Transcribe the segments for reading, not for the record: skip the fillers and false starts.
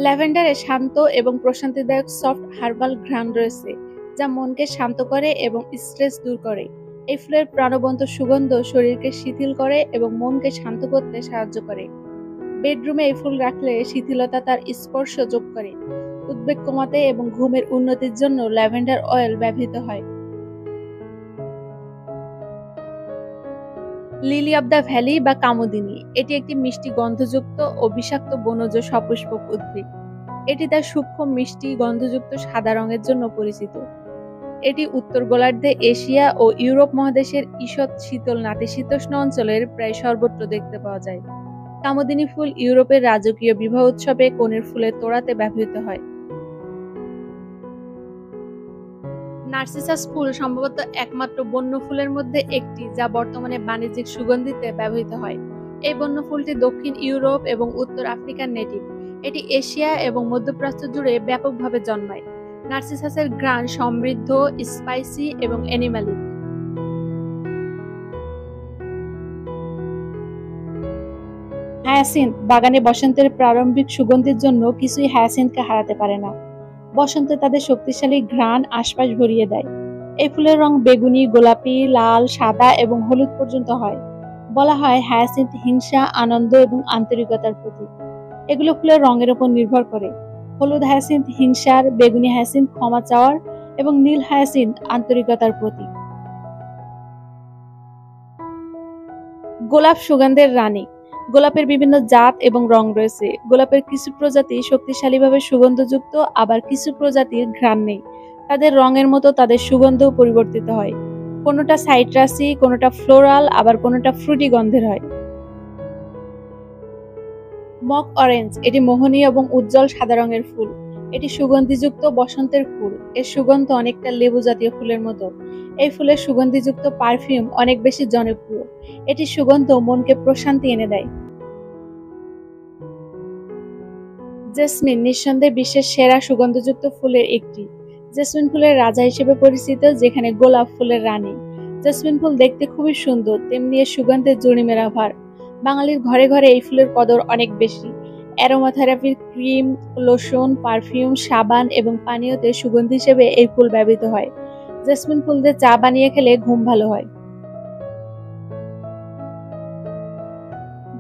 ল্যাভেন্ডারে শান্ত এবং প্রশান্তিদায়ক soft herbal ঘ্রাণ রয়েছে, যা মনকে শান্ত করে এবং স্ট্রেস দূর করে। এই ফুলের প্রাণবন্ত সুগন্ধ শরীরকে শিথিল করে এবং মনকে শান্ত করতে সাহায্য করে। বেডরুমে এই ফুল রাখলে শিথিলতা তার স্পর্শ যোগ করে। উদ্বেগ কমাতে এবং ঘুমের উন্নতির জন্য ল্যাভেন্ডার অয়েল ব্যবহৃত হয়। লিলি অব দ্য ভ্যালি বা কামোদিনী, এটি একটি মিষ্টি গন্ধযুক্ত ও বিষাক্ত বনজ সপুষ্পক উদ্ভিদ। এটি তার সূক্ষ্ম মিষ্টি গন্ধযুক্ত সাদা রঙের জন্য পরিচিত। এটি উত্তর গোলার্ধে এশিয়া ও ইউরোপ মহাদেশের ঈষৎ শীতল নাতিশীতোষ্ণ অঞ্চলের প্রায় সর্বত্র দেখতে পাওয়া যায়। কামোদিনী ফুল ইউরোপের রাজকীয় বিবাহ উৎসবে কনের ফুলের তোড়াতে ব্যবহৃত হয়। নার্সিসাস ফুল সম্ভবত একমাত্র বন্য ফুলের মধ্যে একটি যা বর্তমানে বাণিজ্যিক সুগন্ধিতে ব্যবহৃত হয়। এই বন্য ফুলটি দক্ষিণ ইউরোপ এবং উত্তর আফ্রিকার নেটিভ। এটি এশিয়া এবং মধ্যপ্রাচ্য জুড়ে ব্যাপকভাবে জন্মায়। নার্সিসাসের ঘ্রাণ সমৃদ্ধ, স্পাইসি এবং অ্যানিমালিক। হায়াসিন্থ বাগানে বসন্তের প্রারম্ভিক সুগন্ধির জন্য কিছুই হায়াসিন্থকে হারাতে পারে না। বসন্তে তাদের শক্তিশালী ঘ্রাণ আশপাশ ভরিয়ে দেয়। এই ফুলের রং বেগুনি, গোলাপি, লাল, সাদা এবং হলুদ পর্যন্ত হয়। বলা হয় হায়াসিন্থ হিংসা, আনন্দ এবং আন্তরিকতার প্রতীক। এগুলো ফুলের রঙের উপর নির্ভর করে। হলুদ হায়াসিন্থ হিংসার, বেগুনি হায়াসিন্থ ক্ষমা চাওয়ার এবং নীল হায়াসিন্থ আন্তরিকতার প্রতীক। গোলাপ সুগন্ধের রানী। গোলাপের বিভিন্ন জাত এবং রং রয়েছে। গোলাপের কিছু প্রজাতি শক্তিশালীভাবে সুগন্ধযুক্ত, আবার কিছু প্রজাতির ঘ্রাণ নেই। তাদের রঙের মতো তাদের সুগন্ধও পরিবর্তিত হয়। কোনোটা সাইট্রাসি, কোনোটা ফ্লোরাল, আবার কোনোটা ফ্রুটি গন্ধের হয়। মক অরেঞ্জ, এটি মোহনীয় এবং উজ্জ্বল সাদা রঙের ফুল। এটি সুগন্ধিযুক্ত বসন্তের ফুল। এর সুগন্ধ অনেকটা লেবু জাতীয় ফুলের মতো। এই ফুলের সুগন্ধিযুক্ত পারফিউম অনেক বেশি জনপ্রিয়। এটি সুগন্ধ মনকে প্রশান্তি এনে দেয়। জেসমিন নিঃসন্দেহে বিশ্বের সেরা সুগন্ধযুক্ত ফুলের একটি। জেসমিন ফুলের রাজা হিসেবে পরিচিত, যেখানে গোলাপ ফুলের রানী। জেসমিন ফুল দেখতে খুবই সুন্দর, তেমনি এর সুগন্ধের জরিমেরা ভার। বাঙালির ঘরে ঘরে এই ফুলের কদর অনেক বেশি। অ্যারোমাথেরাপির ক্রিম, লোশন, পারফিউম, সাবান এবং পানীয়তে সুগন্ধি হিসেবে এই ফুল ব্যবহৃত হয়। জেসমিন ফুল দিয়ে চা বানিয়ে খেলে ঘুম ভালো হয়।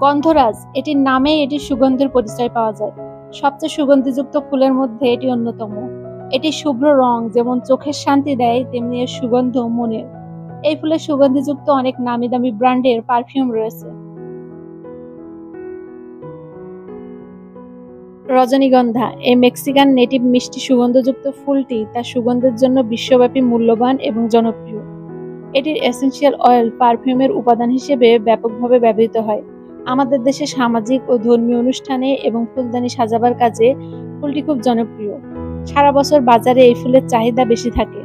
গন্ধরাজ, এটির নামেই এটির সুগন্ধের পরিচয় পাওয়া যায়। সবচেয়ে সুগন্ধিযুক্ত ফুলের মধ্যে এটি অন্যতম। এটি শুভ্র রং যেমন চোখের শান্তি দেয়, তেমনি এর সুগন্ধ মনের। এই ফুলের সুগন্ধিযুক্ত অনেক নামি দামি ব্র্যান্ডের পারফিউম রয়েছে। রজনীগন্ধা, এই মেক্সিকান নেটিভ মিষ্টি সুগন্ধযুক্ত ফুলটি তার সুগন্ধের জন্য বিশ্বব্যাপী মূল্যবান এবং জনপ্রিয়। এটির এসেনশিয়াল অয়েল পারফিউমের উপাদান হিসেবে ব্যাপকভাবে ব্যবহৃত হয়। আমাদের দেশে সামাজিক ও ধর্মীয় অনুষ্ঠানে এবং ফুলদানি সাজাবার কাজে ফুলটি খুব জনপ্রিয়। সারা বছর বাজারে এই ফুলের চাহিদা বেশি থাকে।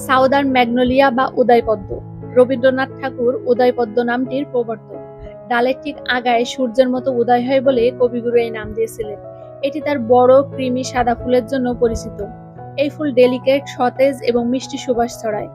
সাউদার্ন ম্যাগনোলিয়া বা উদয়পদ্ম। রবীন্দ্রনাথ ঠাকুর উদয়পদ্ম নামটির প্রবর্তক। ডালের ঠিক আগায় সূর্যের মতো উদয় হয় বলে কবিগুরু এই নাম দিয়েছিলেন। এটি তার বড় ক্রিমি সাদা ফুলের জন্য পরিচিত। এই ফুল ডেলিকেট, সতেজ এবং মিষ্টি সুবাস ছড়ায়।